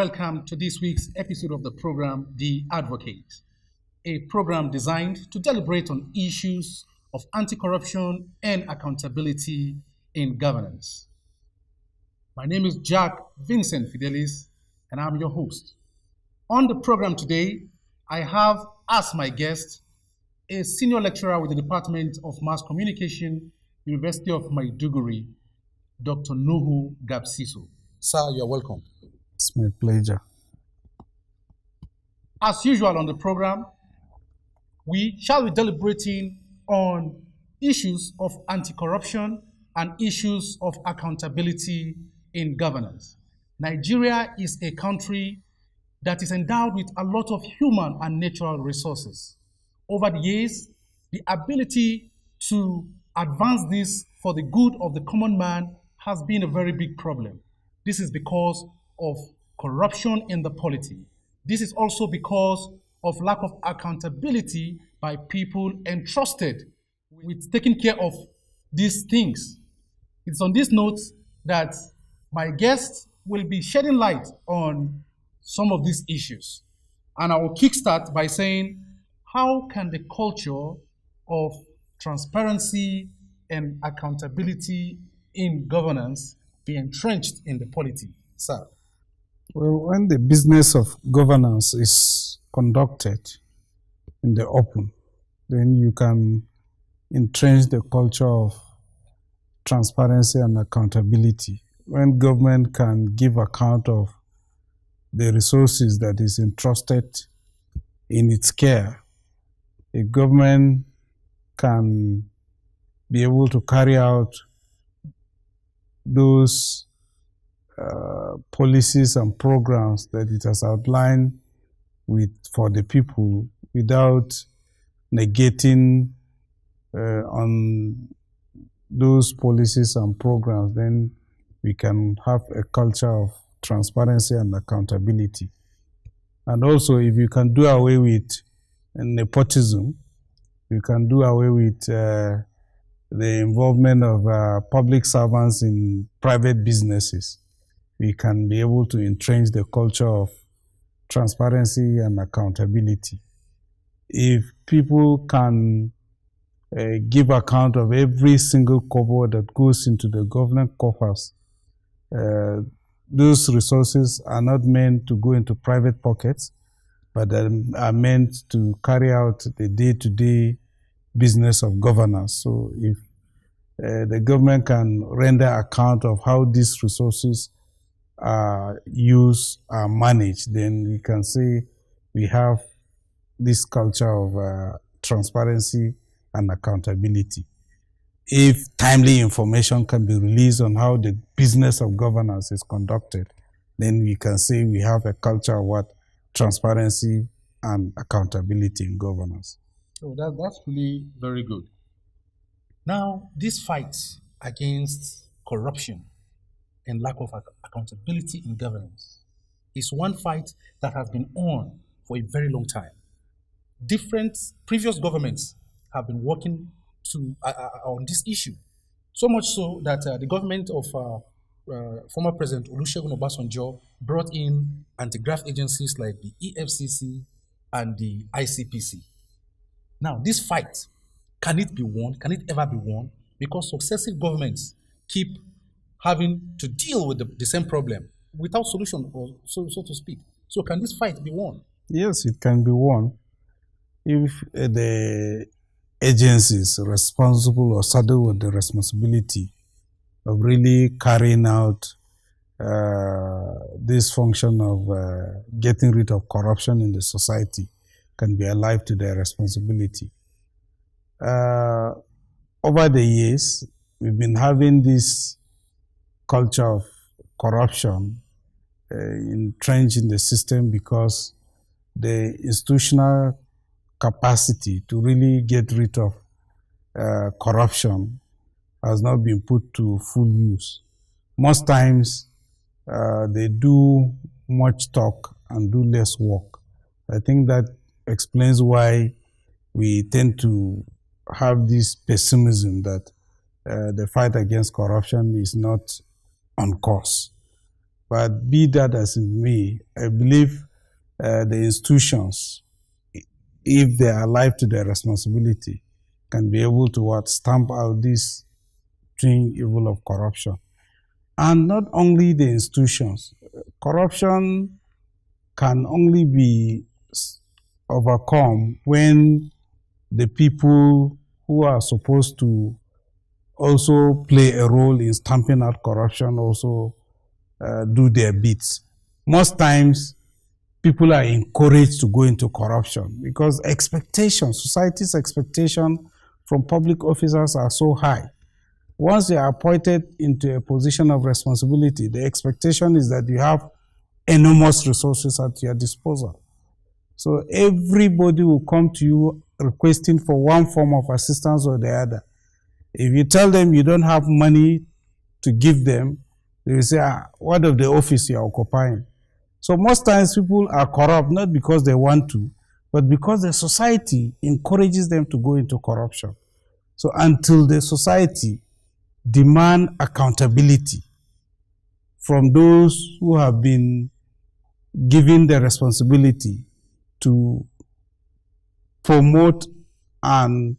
welcome to this week's episode of the program, The Advocate, a program designed to deliberate on issues of anti-corruption and accountability in governance. My name is Jack Vincent Fidelis, and I'm your host. On the program today, I have as my guest a senior lecturer with the Department of Mass Communication, University of Maiduguri, Dr. Nuhu Gapsiso. Sir, you're welcome. It's my pleasure. As usual on the program, we shall be deliberating on issues of anti-corruption and issues of accountability in governance. Nigeria is a country that is endowed with a lot of human and natural resources. Over the years, the ability to advance this for the good of the common man has been a very big problem. This is because of corruption in the polity. This is also because of lack of accountability by people entrusted with taking care of these things. It's on this note that my guest will be shedding light on some of these issues. And I will kickstart by saying, how can the culture of transparency and accountability in governance be entrenched in the polity, sir? Well, when the business of governance is conducted in the open, then you can entrench the culture of transparency and accountability. When government can give account of the resources that is entrusted in its care, a government can be able to carry out those policies and programs that it has outlined for the people without negating on those policies and programs. Then we can have a culture of transparency and accountability. And also, if you can do away with nepotism, you can do away with the involvement of public servants in private businesses. We can be able to entrench the culture of transparency and accountability. If people can give account of every single kobo that goes into the government coffers, those resources are not meant to go into private pockets, but are meant to carry out the day-to-day business of governance. So if the government can render account of how these resources are used, are managed, then we can say we have this culture of transparency and accountability. If timely information can be released on how the business of governance is conducted, then we can say we have a culture of what? Transparency and accountability in governance. So that's really very good. Now, this fight against corruption and lack of accountability in governance is one fight that has been on for a very long time. Different previous governments have been working on this issue, so much so that the government of former President Olusegun Obasanjo brought in anti-graft agencies like the EFCC and the ICPC. Now, this fight, can it be won? Can it ever be won? Because successive governments keep having to deal with the same problem without solution, or so to speak. So can this fight be won? Yes, it can be won if the agencies responsible or saddled with the responsibility of really carrying out this function of getting rid of corruption in the society can be alive to their responsibility. Over the years, we've been having this culture of corruption entrenched in the system because the institutional capacity to really get rid of corruption has not been put to full use. Most times, they do much talk and do less work. I think that explains why we tend to have this pessimism that the fight against corruption is not on course. But be that as it may, I believe the institutions, if they are alive to their responsibility, can be able to stamp out this twin evil of corruption. And not only the institutions, corruption can only be overcome when the people who are supposed to also play a role in stamping out corruption also do their bits. Most times, people are encouraged to go into corruption because society's expectation from public officers are so high. Once you are appointed into a position of responsibility, the expectation is that you have enormous resources at your disposal. So everybody will come to you requesting for one form of assistance or the other. If you tell them you don't have money to give them, they will say, what of the office you are occupying? So most times people are corrupt not because they want to, but because the society encourages them to go into corruption. So until the society demand accountability from those who have been given the responsibility to promote and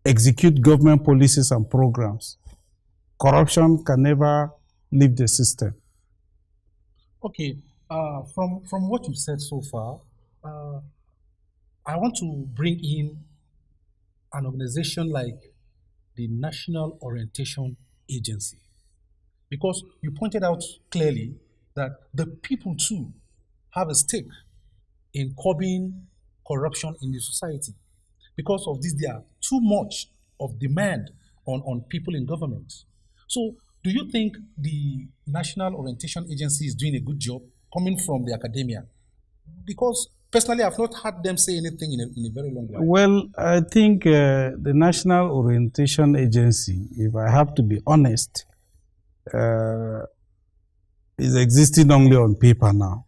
execute government policies and programs, corruption can never leave the system. Okay, from what you've said so far, I want to bring in an organization like the National Orientation Agency, because you pointed out clearly that the people too have a stake in curbing corruption in the society. Because of this, there are too much of demand on people in government. So do you think the National Orientation Agency is doing a good job coming from the academia? Because personally, I've not heard them say anything in a very long while. Well, I think the National Orientation Agency, if I have to be honest, is existing only on paper now.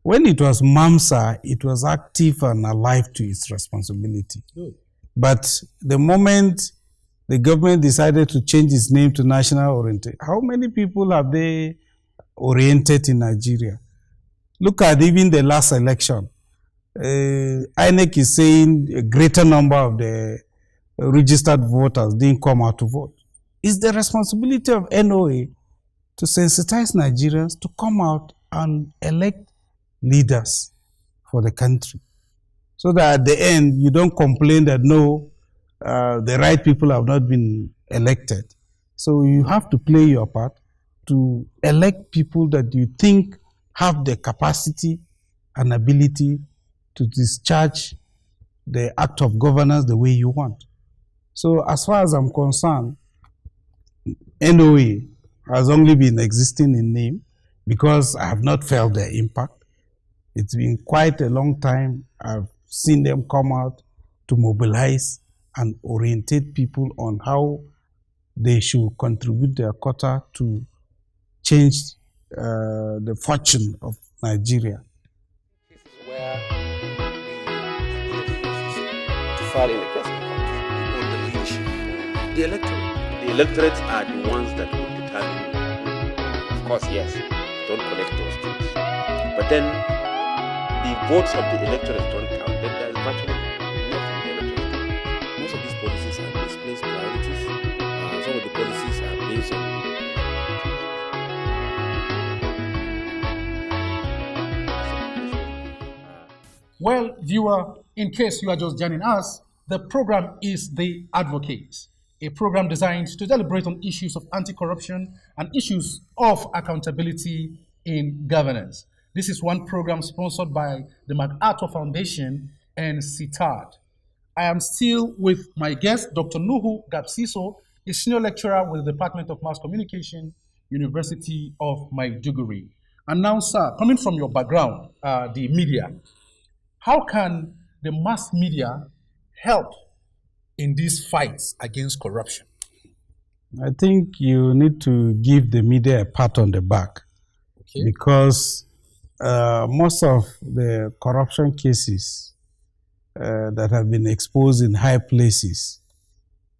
When it was MAMSA, it was active and alive to its responsibility. Good. But the moment the government decided to change its name to National Orientation, how many people have they oriented in Nigeria? Look at even the last election. INEC is saying a greater number of the registered voters didn't come out to vote. It's the responsibility of NOA to sensitize Nigerians to come out and elect leaders for the country. So that at the end, you don't complain that no, the right people have not been elected. So you have to play your part to elect people that you think have the capacity and ability to discharge the act of governance the way you want. So as far as I'm concerned, NOA has only been existing in name because I have not felt their impact. It's been quite a long time. I've seen them come out to mobilize and orientate people on how they should contribute their quota to change the fortune of Nigeria. Where to file in the case on the leadership, the electorate. The electorates are the ones that will determine. Of course, yes, don't collect those things, but then the votes of the electorate don't count. Then there's virtually nothing the electorate. Most of these policies are misplaced priorities. Some of the policies are based on. Well, viewer, in case you are just joining us, the program is The Advocate, a program designed to deliberate on issues of anti-corruption and issues of accountability in governance. This is one program sponsored by the MacArthur Foundation and CITAD. I am still with my guest, Dr. Nuhu Gapsiso, a senior lecturer with the Department of Mass Communication, University of Maiduguri. And now, sir, coming from your background, the media, how can the mass media help in these fights against corruption? I think you need to give the media a pat on the back, okay, because most of the corruption cases that have been exposed in high places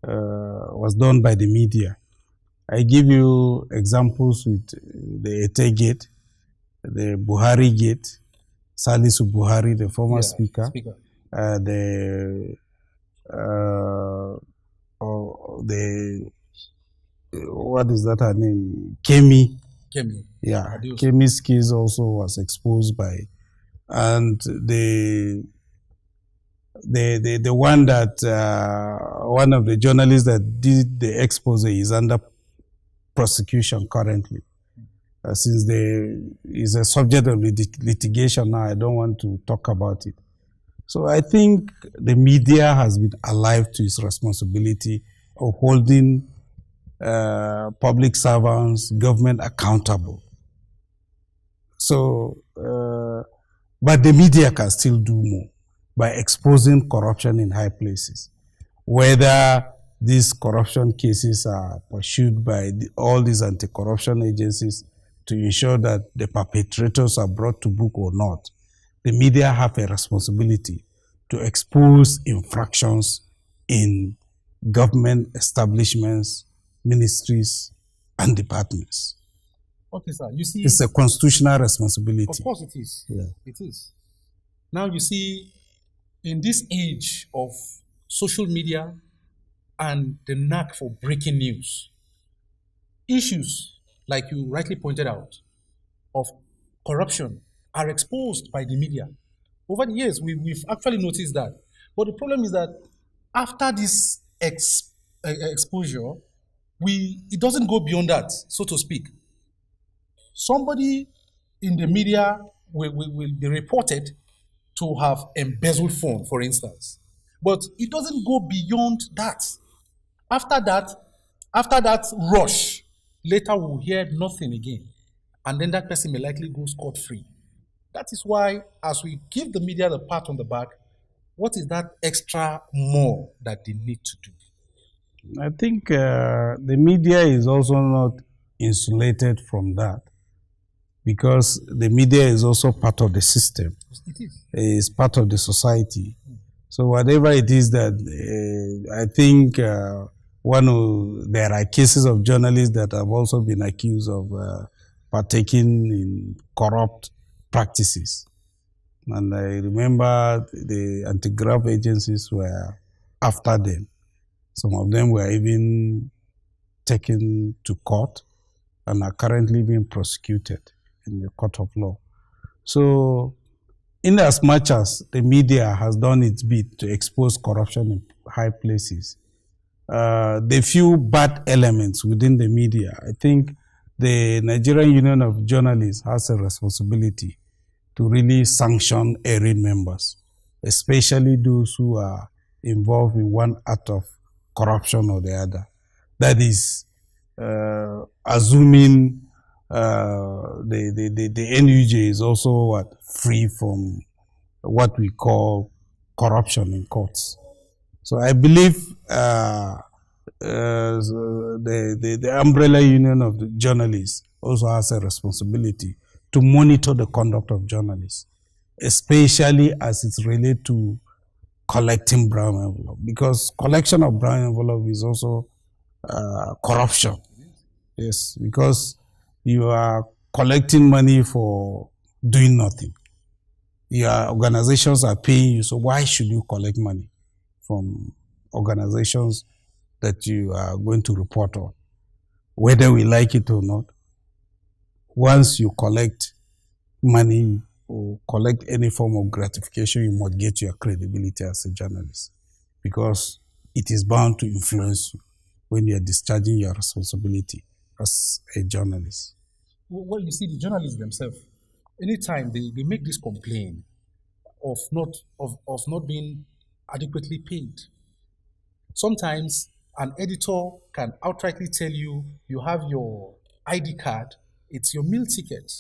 was done by the media. I give you examples with the Ete Gate, the Buhari Gate, Salisu Buhari, the former speaker. The what is that her name? Kemi. Yeah, Kemi's case also was exposed by, and the one that one of the journalists that did the expose is under prosecution currently. Since there is a subject of litigation now, I don't want to talk about it. So I think the media has been alive to its responsibility of holding public servants, government accountable. So, but the media can still do more by exposing corruption in high places. Whether these corruption cases are pursued by all these anti-corruption agencies to ensure that the perpetrators are brought to book or not, the media have a responsibility to expose infractions in government establishments, ministries, and departments. Okay, sir. You see, it's a constitutional responsibility. Of course, it is. Yeah. It is. Now, you see, in this age of social media and the knack for breaking news, issues, like you rightly pointed out, of corruption are exposed by the media. Over the years, we've actually noticed that. But the problem is that after this exposure, it doesn't go beyond that, so to speak. Somebody in the media will be reported to have embezzled funds, for instance. But it doesn't go beyond that. After that rush, later we'll hear nothing again. And then that person may likely go scot-free. That is why, as we give the media the pat on the back, what is that extra more that they need to do? I think the media is also not insulated from that, because the media is also part of the system. It is. It's part of the society. So whatever it is that I think there are cases of journalists that have also been accused of partaking in corrupt practices. And I remember the anti-graft agencies were after them. Some of them were even taken to court and are currently being prosecuted in the court of law. So, in as much as the media has done its bit to expose corruption in high places, the few bad elements within the media, I think the Nigerian Union of Journalists has a responsibility to really sanction erring members, especially those who are involved in one act of corruption or the other. That is, assuming the NUJ is also free from what we call corruption in courts. So I believe the umbrella union of the journalists also has a responsibility to monitor the conduct of journalists, especially as it's related to collecting brown envelope, because collection of brown envelope is also corruption. Yes, because you are collecting money for doing nothing. Your organizations are paying you, so why should you collect money from organizations that you are going to report on, whether we like it or not? Once you collect money or collect any form of gratification, you must get your credibility as a journalist, because it is bound to influence you when you are discharging your responsibility as a journalist. Well, you see, the journalists themselves, anytime they make this complaint of not being adequately paid, sometimes an editor can outrightly tell you, you have your ID card, it's your meal ticket.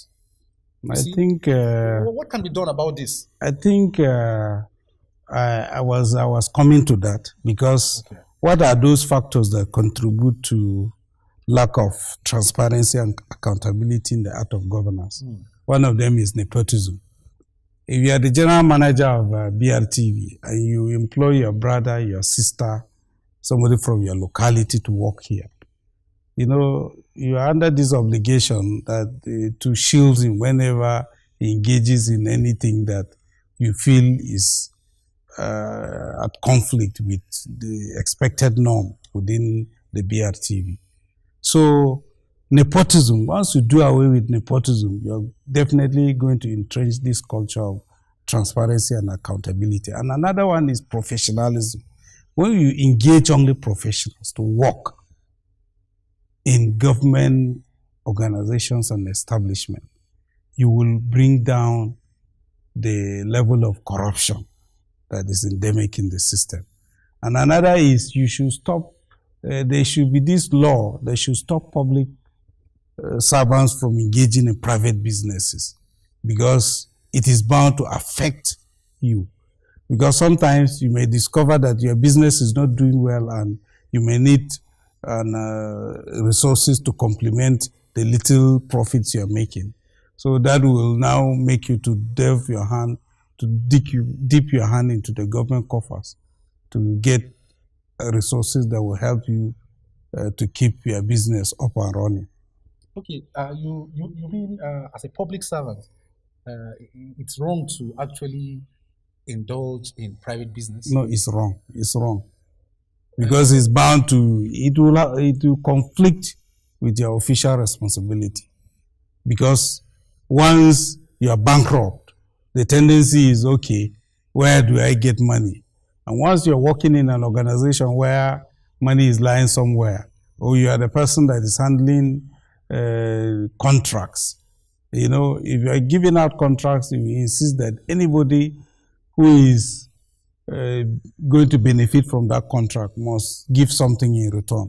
I think what can be done about this? I think I was coming to that, because what are those factors that contribute to lack of transparency and accountability in the art of governance? One of them is nepotism. If you are the general manager of BRTV and you employ your brother, your sister, somebody from your locality to work here, you know, you are under this obligation that to shield him whenever he engages in anything that you feel is at conflict with the expected norm within the BRTV. So nepotism, once you do away with nepotism, you're definitely going to entrench this culture of transparency and accountability. And another one is professionalism. When you engage only professionals to work in government organizations and establishments, you will bring down the level of corruption that is endemic in the system. And another is you should stop, there should be this law, they should stop public servants from engaging in private businesses because it is bound to affect you. Because sometimes you may discover that your business is not doing well and you may need resources to complement the little profits you're making. So that will now make you to delve your hand, to dip your hand into the government coffers to get resources that will help you to keep your business up and running. Okay, you mean as a public servant, it's wrong to actually indulge in private business? No, it's wrong. It's wrong. Because it's bound to, it will conflict with your official responsibility. Because once you are bankrupt, the tendency is, okay, where do I get money? And once you're working in an organization where money is lying somewhere, or you are the person that is handling contracts, you know, if you are giving out contracts, you insist that anybody who is going to benefit from that contract must give something in return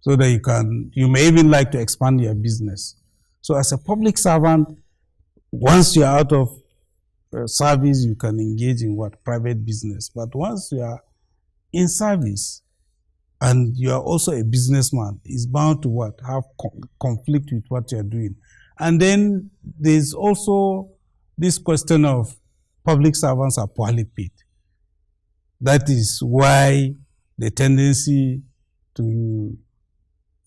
so that you may even like to expand your business. So as a public servant, once you're out of service, you can engage in private business. But once you are in service and you are also a businessman, it's bound to have conflict with what you're doing. And then there's also this question of public servants are poorly paid. That is why the tendency to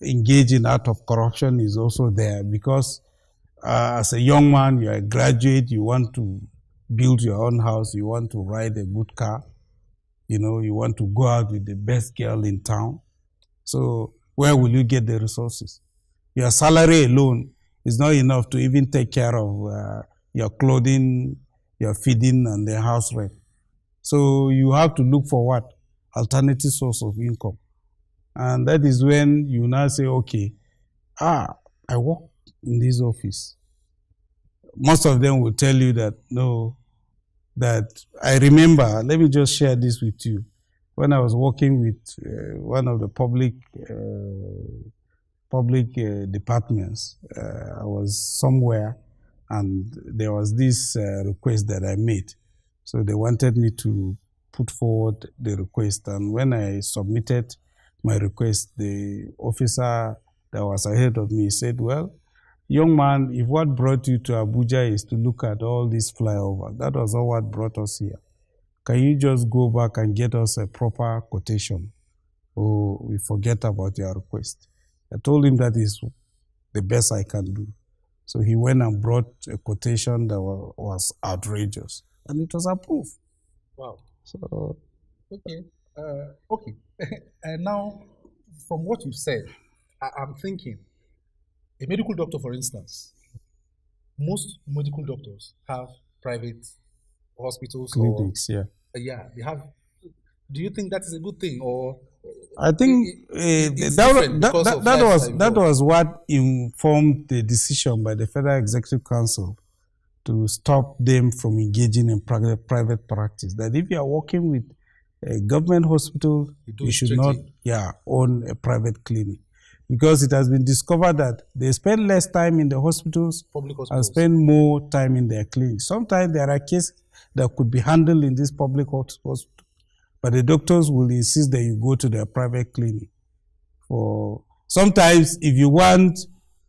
engage in act of corruption is also there, because as a young man, you're a graduate, you want to build your own house, you want to ride a good car, you know, you want to go out with the best girl in town. So where will you get the resources? Your salary alone is not enough to even take care of your clothing, your feeding, and the house rent. So you have to look for alternative source of income. And that is when you now say, okay, I work in this office. Most of them will tell you that, no, that I remember, let me just share this with you. When I was working with one of the public departments, I was somewhere and there was this request that I made. So they wanted me to put forward the request. And when I submitted my request, the officer that was ahead of me said, well, young man, if what brought you to Abuja is to look at all this flyover, that was all what brought us here. Can you just go back and get us a proper quotation? Or we forget about your request. I told him that is the best I can do. So he went and brought a quotation that was outrageous. And it was approved. Wow. So, okay. Okay. And now, from what you've said, I'm thinking, a medical doctor, for instance, most medical doctors have private hospitals. Clinics, yeah, they have. Do you think that is a good thing, or? I think that was what informed the decision by the Federal Executive Council to stop them from engaging in private practice. That if you are working with a government hospital, you should not own a private clinic. Because it has been discovered that they spend less time in the hospitals and spend more time in their clinics. Sometimes there are cases that could be handled in this public hospital, but the doctors will insist that you go to their private clinic. Sometimes if you want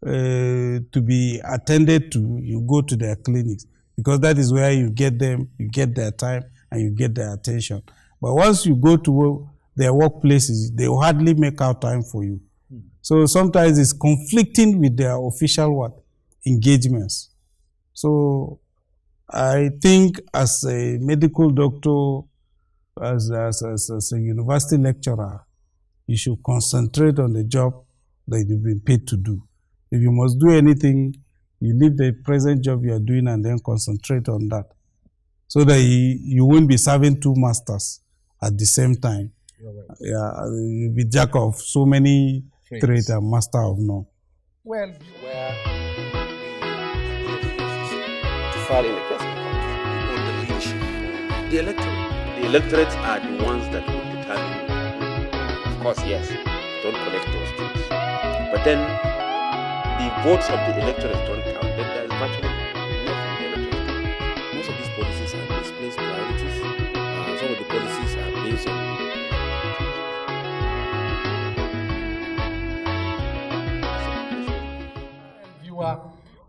to be attended to, you go to their clinics, because that is where you get them, you get their time, and you get their attention. But once you go to their workplaces, they will hardly make out time for you. So sometimes it's conflicting with their official what? Engagements. So I think as a medical doctor, as a university lecturer, you should concentrate on the job that you've been paid to do. If you must do anything, you leave the present job you are doing and then concentrate on that. So that you won't be serving two masters at the same time. Right. Yeah, you'll be jack of so many trades and master of none. Well, where to file in the case on the leadership, the electorate are the ones that will determine. Of course, yes, don't collect those things, but then the votes of the electorate don't count. Then there's virtually nothing the electorate. Most of these policies have misplaced priorities. Some of the policies are based on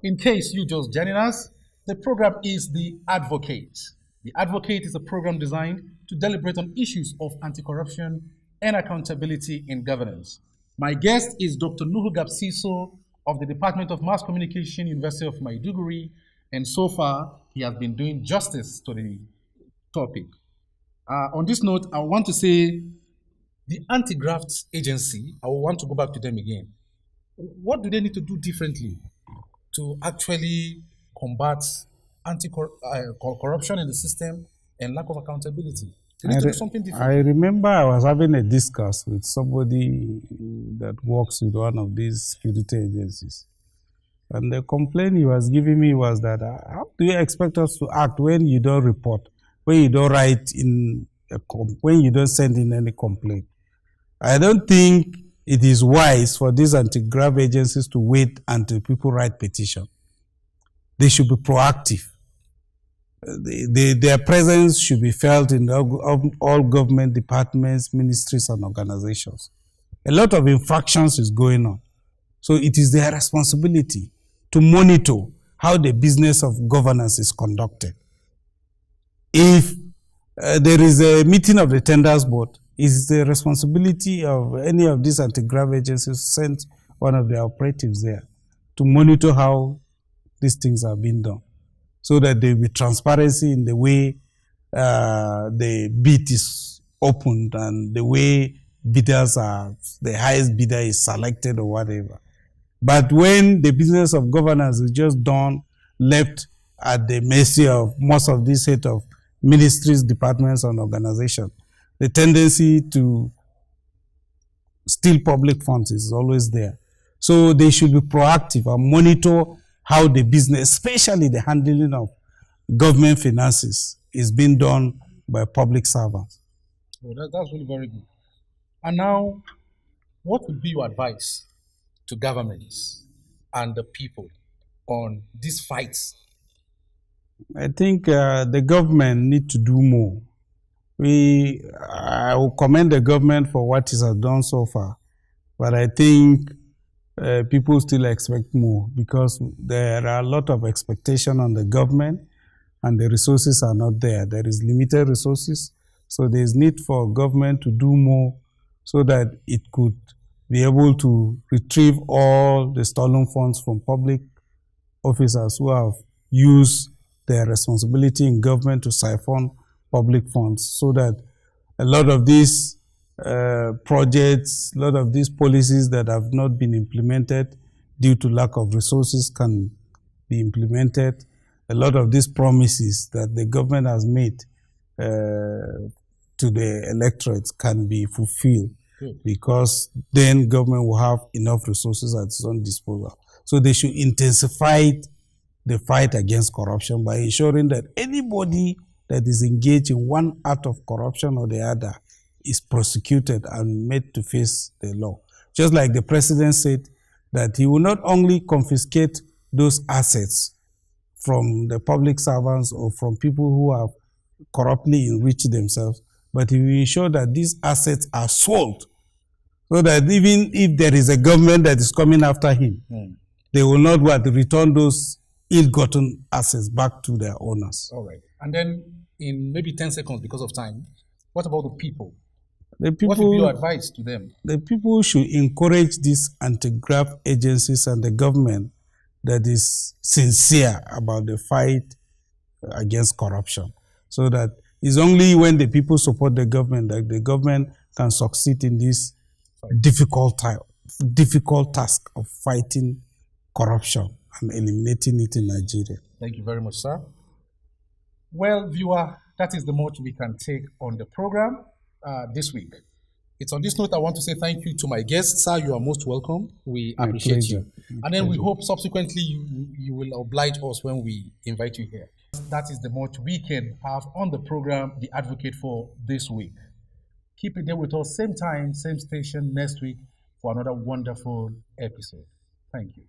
in case you just joining us, the program is The Advocate. The Advocate is a program designed to deliberate on issues of anti-corruption and accountability in governance. My guest is Dr. Nuhu Gapsiso of the Department of Mass Communication, University of Maiduguri, and so far he has been doing justice to the topic. On this note, I want to say the anti-graft agency, I want to go back to them again. What do they need to do differently to actually combat anti-corruption in the system and lack of accountability? They need to do something different. I remember I was having a discuss with somebody that works with one of these security agencies. And the complaint he was giving me was that, how do you expect us to act when you don't report, when you don't write in, when you don't send in any complaint? I don't think it is wise for these anti-graft agencies to wait until people write petition. They should be proactive. Their presence should be felt in all government departments, ministries, and organizations. A lot of infractions is going on. So it is their responsibility to monitor how the business of governance is conducted. If there is a meeting of the tenders board, it's the responsibility of any of these anti-graft agencies to send one of their operatives there to monitor how these things are being done, so that there will be transparency in the way the bid is opened and the way bidders are, the highest bidder is selected or whatever. But when the business of governance is just done, left at the mercy of most of these head of ministries, departments, and organizations, the tendency to steal public funds is always there. So they should be proactive and monitor how the business, especially the handling of government finances, is being done by public servants. Oh, that's really very good. And now, what would be your advice to governments and the people on these fights? I think the government need to do more. I will commend the government for what it has done so far, but I think people still expect more, because there are a lot of expectation on the government and the resources are not there. There is limited resources, so there is need for government to do more so that it could be able to retrieve all the stolen funds from public officers who have used their responsibility in government to siphon public funds, so that a lot of these projects, a lot of these policies that have not been implemented due to lack of resources can be implemented. A lot of these promises that the government has made to the electorates can be fulfilled, because then government will have enough resources at its own disposal. So they should intensify the fight against corruption by ensuring that anybody that is engaged in one act of corruption or the other is prosecuted and made to face the law. Just like the president said that he will not only confiscate those assets from the public servants or from people who have corruptly enriched themselves, but he will ensure that these assets are sold, so that even if there is a government that is coming after him, they will not want to return those ill-gotten assets back to their owners. All right. And then in maybe 10 seconds, because of time, what about the people? The people, what would be your advice to them? The people should encourage these anti-graft agencies and the government that is sincere about the fight against corruption, so that it's only when the people support the government that the government can succeed in this difficult task of fighting corruption and eliminating it in Nigeria. Thank you very much, sir. Well, viewer, that is the much we can take on the program this week. It's on this note I want to say thank you to my guests. Sir, you are most welcome. We appreciate you. And then we hope subsequently you will oblige us when we invite you here. That is the much we can have on the program, The Advocate, for this week. Keep it there with us, same time, same station next week for another wonderful episode. Thank you.